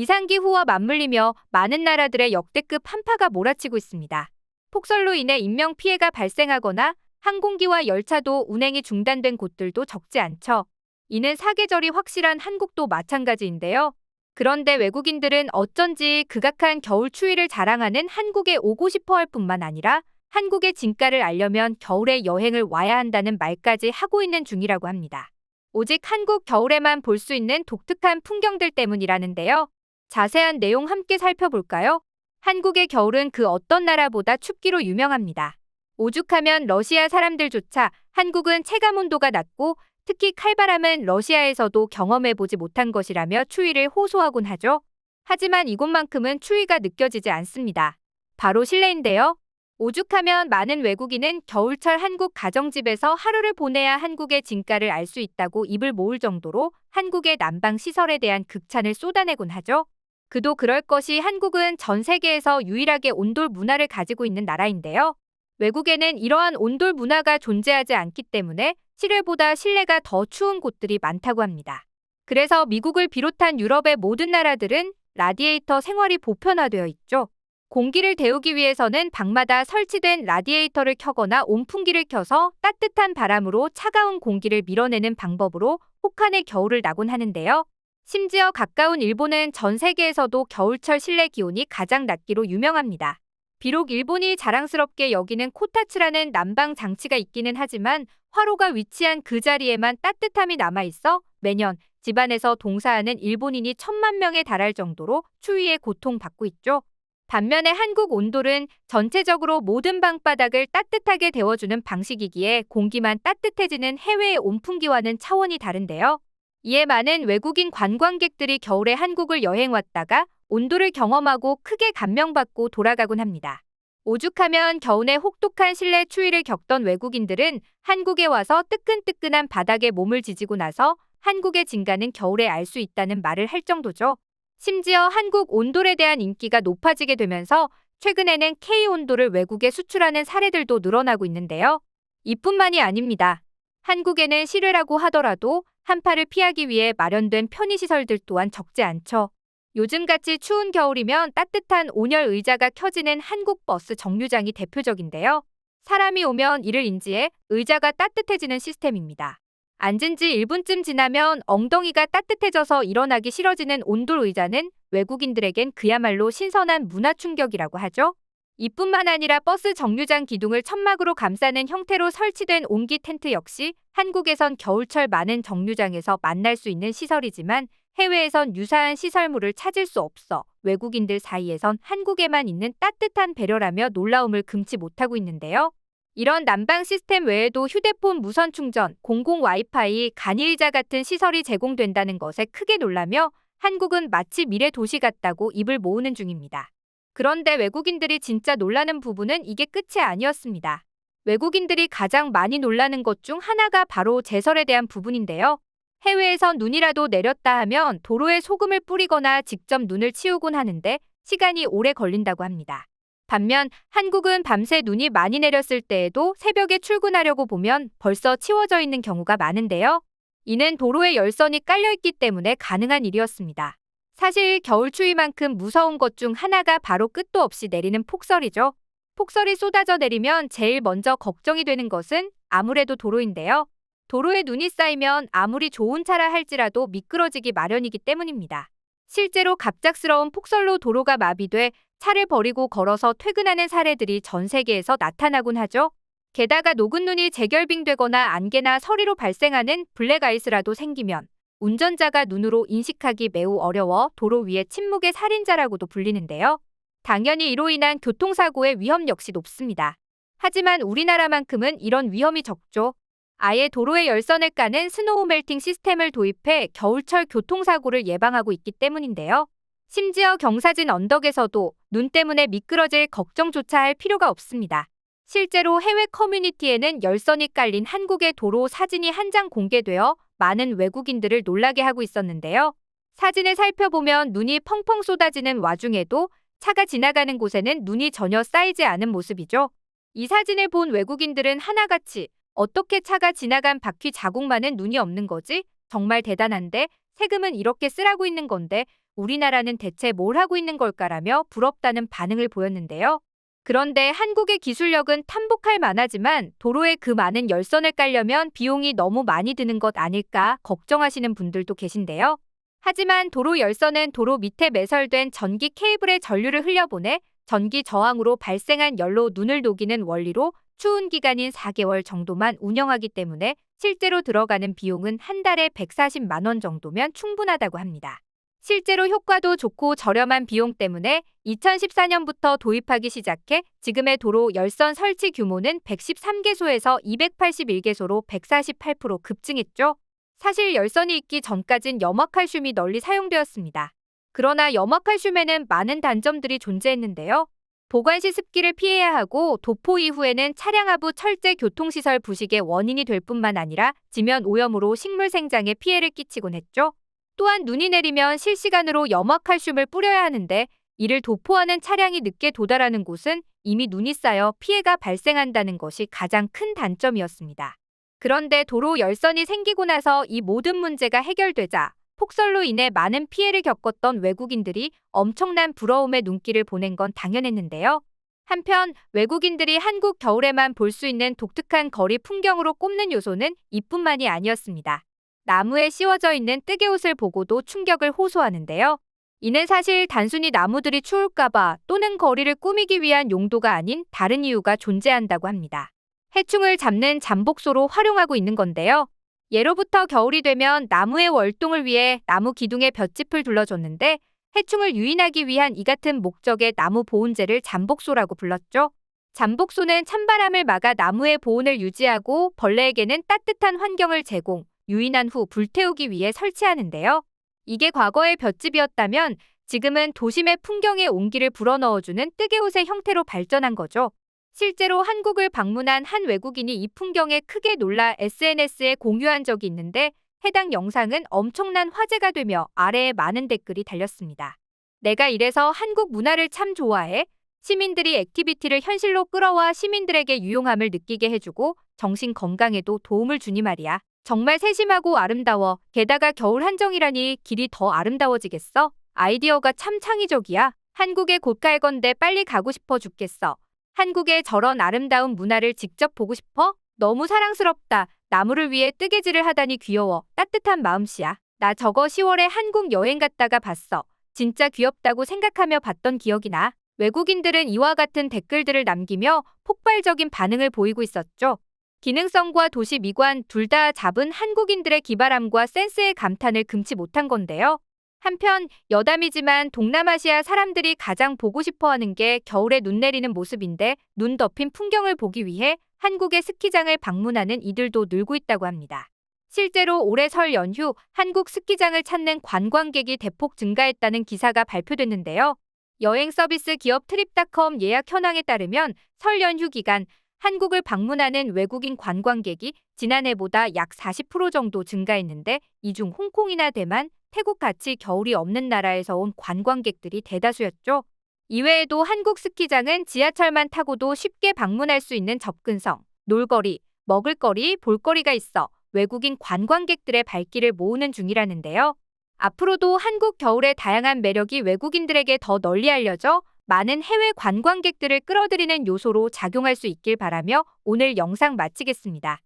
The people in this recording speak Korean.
이상기후와 맞물리며 많은 나라들의 역대급 한파가 몰아치고 있습니다. 폭설로 인해 인명피해가 발생하거나 항공기와 열차도 운행이 중단된 곳들도 적지 않죠. 이는 사계절이 확실한 한국도 마찬가지인데요. 그런데 외국인들은 어쩐지 극악한 겨울 추위를 자랑하는 한국에 오고 싶어 할 뿐만 아니라 한국의 진가를 알려면 겨울에 여행을 와야 한다는 말까지 하고 있는 중이라고 합니다. 오직 한국 겨울에만 볼 수 있는 독특한 풍경들 때문이라는데요. 자세한 내용 함께 살펴볼까요? 한국의 겨울은 그 어떤 나라보다 춥기로 유명합니다. 오죽하면 러시아 사람들조차 한국은 체감온도가 낮고 특히 칼바람은 러시아에서도 경험해보지 못한 것이라며 추위를 호소하곤 하죠. 하지만 이곳만큼은 추위가 느껴지지 않습니다. 바로 실내인데요. 오죽하면 많은 외국인은 겨울철 한국 가정집에서 하루를 보내야 한국의 진가를 알 수 있다고 입을 모을 정도로 한국의 난방 시설에 대한 극찬을 쏟아내곤 하죠. 그도 그럴 것이 한국은 전 세계에서 유일하게 온돌 문화를 가지고 있는 나라인데요. 외국에는 이러한 온돌 문화가 존재하지 않기 때문에 실외보다 실내가 더 추운 곳들이 많다고 합니다. 그래서 미국을 비롯한 유럽의 모든 나라들은 라디에이터 생활이 보편화되어 있죠. 공기를 데우기 위해서는 방마다 설치된 라디에이터를 켜거나 온풍기를 켜서 따뜻한 바람으로 차가운 공기를 밀어내는 방법으로 혹한의 겨울을 나곤 하는데요. 심지어 가까운 일본은 전 세계에서도 겨울철 실내 기온이 가장 낮기로 유명합니다. 비록 일본이 자랑스럽게 여기는 코타츠라는 난방 장치가 있기는 하지만 화로가 위치한 그 자리에만 따뜻함이 남아있어 매년 집안에서 동사하는 일본인이 1,000만 명에 달할 정도로 추위에 고통받고 있죠. 반면에 한국 온돌은 전체적으로 모든 방바닥을 따뜻하게 데워주는 방식이기에 공기만 따뜻해지는 해외의 온풍기와는 차원이 다른데요. 이에 많은 외국인 관광객들이 겨울에 한국을 여행 왔다가 온돌을 경험하고 크게 감명받고 돌아가곤 합니다. 오죽하면 겨울에 혹독한 실내 추위를 겪던 외국인들은 한국에 와서 뜨끈뜨끈한 바닥에 몸을 지지고 나서 한국의 진가는 겨울에 알 수 있다는 말을 할 정도죠. 심지어 한국 온돌에 대한 인기가 높아지게 되면서 최근에는 K온돌을 외국에 수출하는 사례들도 늘어나고 있는데요. 이뿐만이 아닙니다. 한국에는 실외라고 하더라도 한파를 피하기 위해 마련된 편의시설들 또한 적지 않죠. 요즘같이 추운 겨울이면 따뜻한 온열 의자가 켜지는 한국 버스 정류장이 대표적인데요. 사람이 오면 이를 인지해 의자가 따뜻해지는 시스템입니다. 앉은 지 1분쯤 지나면 엉덩이가 따뜻해져서 일어나기 싫어지는 온돌 의자는 외국인들에겐 그야말로 신선한 문화 충격이라고 하죠. 이뿐만 아니라 버스 정류장 기둥을 천막으로 감싸는 형태로 설치된 온기 텐트 역시 한국에선 겨울철 많은 정류장에서 만날 수 있는 시설이지만 해외에선 유사한 시설물을 찾을 수 없어 외국인들 사이에선 한국에만 있는 따뜻한 배려라며 놀라움을 금치 못하고 있는데요. 이런 난방 시스템 외에도 휴대폰 무선 충전, 공공 와이파이, 간이의자 같은 시설이 제공된다는 것에 크게 놀라며 한국은 마치 미래 도시 같다고 입을 모으는 중입니다. 그런데 외국인들이 진짜 놀라는 부분은 이게 끝이 아니었습니다. 외국인들이 가장 많이 놀라는 것 중 하나가 바로 제설에 대한 부분인데요. 해외에선 눈이라도 내렸다 하면 도로에 소금을 뿌리거나 직접 눈을 치우곤 하는데 시간이 오래 걸린다고 합니다. 반면 한국은 밤새 눈이 많이 내렸을 때에도 새벽에 출근하려고 보면 벌써 치워져 있는 경우가 많은데요. 이는 도로에 열선이 깔려있기 때문에 가능한 일이었습니다. 사실 겨울 추위만큼 무서운 것 중 하나가 바로 끝도 없이 내리는 폭설이죠. 폭설이 쏟아져 내리면 제일 먼저 걱정이 되는 것은 아무래도 도로인데요. 도로에 눈이 쌓이면 아무리 좋은 차라 할지라도 미끄러지기 마련이기 때문입니다. 실제로 갑작스러운 폭설로 도로가 마비돼 차를 버리고 걸어서 퇴근하는 사례들이 전 세계에서 나타나곤 하죠. 게다가 녹은 눈이 재결빙되거나 안개나 서리로 발생하는 블랙아이스라도 생기면 운전자가 눈으로 인식하기 매우 어려워 도로 위의 침묵의 살인자라고도 불리는데요. 당연히 이로 인한 교통사고의 위험 역시 높습니다. 하지만 우리나라만큼은 이런 위험이 적죠. 아예 도로에 열선을 까는 스노우 멜팅 시스템을 도입해 겨울철 교통사고를 예방하고 있기 때문인데요. 심지어 경사진 언덕에서도 눈 때문에 미끄러질 걱정조차 할 필요가 없습니다. 실제로 해외 커뮤니티에는 열선이 깔린 한국의 도로 사진이 한 장 공개되어 많은 외국인들을 놀라게 하고 있었는데요. 사진을 살펴보면 눈이 펑펑 쏟아지는 와중에도 차가 지나가는 곳에는 눈이 전혀 쌓이지 않은 모습이죠. 이 사진을 본 외국인들은 하나같이 어떻게 차가 지나간 바퀴 자국만은 눈이 없는 거지? 정말 대단한데 세금은 이렇게 쓰라고 있는 건데 우리나라는 대체 뭘 하고 있는 걸까라며 부럽다는 반응을 보였는데요. 그런데 한국의 기술력은 탐복할 만하지만 도로에 그 많은 열선을 깔려면 비용이 너무 많이 드는 것 아닐까 걱정하시는 분들도 계신데요. 하지만 도로 열선은 도로 밑에 매설된 전기 케이블에 전류를 흘려보내 전기 저항으로 발생한 열로 눈을 녹이는 원리로 추운 기간인 4개월 정도만 운영하기 때문에 실제로 들어가는 비용은 한 달에 140만 원 정도면 충분하다고 합니다. 실제로 효과도 좋고 저렴한 비용 때문에 2014년부터 도입하기 시작해 지금의 도로 열선 설치 규모는 113개소에서 281개소로 148% 급증했죠. 사실 열선이 있기 전까진 염화칼슘이 널리 사용되었습니다. 그러나 염화칼슘에는 많은 단점들이 존재했는데요. 보관 시 습기를 피해야 하고 도포 이후에는 차량 하부 철제 교통시설 부식의 원인이 될 뿐만 아니라 지면 오염으로 식물 생장에 피해를 끼치곤 했죠. 또한 눈이 내리면 실시간으로 염화칼슘을 뿌려야 하는데 이를 도포하는 차량이 늦게 도달하는 곳은 이미 눈이 쌓여 피해가 발생한다는 것이 가장 큰 단점이었습니다. 그런데 도로 열선이 생기고 나서 이 모든 문제가 해결되자 폭설로 인해 많은 피해를 겪었던 외국인들이 엄청난 부러움의 눈길을 보낸 건 당연했는데요. 한편 외국인들이 한국 겨울에만 볼 수 있는 독특한 거리 풍경으로 꼽는 요소는 이뿐만이 아니었습니다. 나무에 씌워져 있는 뜨개옷을 보고도 충격을 호소하는데요. 이는 사실 단순히 나무들이 추울까봐 또는 거리를 꾸미기 위한 용도가 아닌 다른 이유가 존재한다고 합니다. 해충을 잡는 잠복소로 활용하고 있는 건데요. 예로부터 겨울이 되면 나무의 월동을 위해 나무 기둥에 볏짚을 둘러줬는데 해충을 유인하기 위한 이 같은 목적의 나무 보온재를 잠복소라고 불렀죠. 잠복소는 찬바람을 막아 나무의 보온을 유지하고 벌레에게는 따뜻한 환경을 제공, 유인한 후 불태우기 위해 설치하는데요. 이게 과거의 볏짚이었다면 지금은 도심의 풍경에 온기를 불어넣어주는 뜨개옷의 형태로 발전한 거죠. 실제로 한국을 방문한 한 외국인이 이 풍경에 크게 놀라 SNS에 공유한 적이 있는데 해당 영상은 엄청난 화제가 되며 아래에 많은 댓글이 달렸습니다. 내가 이래서 한국 문화를 참 좋아해. 시민들이 액티비티를 현실로 끌어와 시민들에게 유용함을 느끼게 해주고 정신 건강에도 도움을 주니 말이야. 정말 세심하고 아름다워. 게다가 겨울 한정이라니 길이 더 아름다워지겠어? 아이디어가 참 창의적이야. 한국에 곧 갈 건데 빨리 가고 싶어 죽겠어. 한국의 저런 아름다운 문화를 직접 보고 싶어? 너무 사랑스럽다. 나무를 위해 뜨개질을 하다니 귀여워. 따뜻한 마음씨야. 나 저거 10월에 한국 여행 갔다가 봤어. 진짜 귀엽다고 생각하며 봤던 기억이 나. 외국인들은 이와 같은 댓글들을 남기며 폭발적인 반응을 보이고 있었죠. 기능성과 도시 미관 둘 다 잡은 한국인들의 기발함과 센스에 감탄을 금치 못한 건데요. 한편 여담이지만 동남아시아 사람들이 가장 보고 싶어하는 게 겨울에 눈 내리는 모습인데 눈 덮인 풍경을 보기 위해 한국의 스키장을 방문하는 이들도 늘고 있다고 합니다. 실제로 올해 설 연휴 한국 스키장을 찾는 관광객이 대폭 증가했다는 기사가 발표됐는데요. 여행 서비스 기업 트립닷컴 예약 현황에 따르면 설 연휴 기간 한국을 방문하는 외국인 관광객이 지난해보다 약 40% 정도 증가했는데 이 중 홍콩이나 대만, 태국 같이 겨울이 없는 나라에서 온 관광객들이 대다수였죠. 이외에도 한국 스키장은 지하철만 타고도 쉽게 방문할 수 있는 접근성, 놀거리, 먹을거리, 볼거리가 있어 외국인 관광객들의 발길을 모으는 중이라는데요. 앞으로도 한국 겨울의 다양한 매력이 외국인들에게 더 널리 알려져 많은 해외 관광객들을 끌어들이는 요소로 작용할 수 있길 바라며 오늘 영상 마치겠습니다.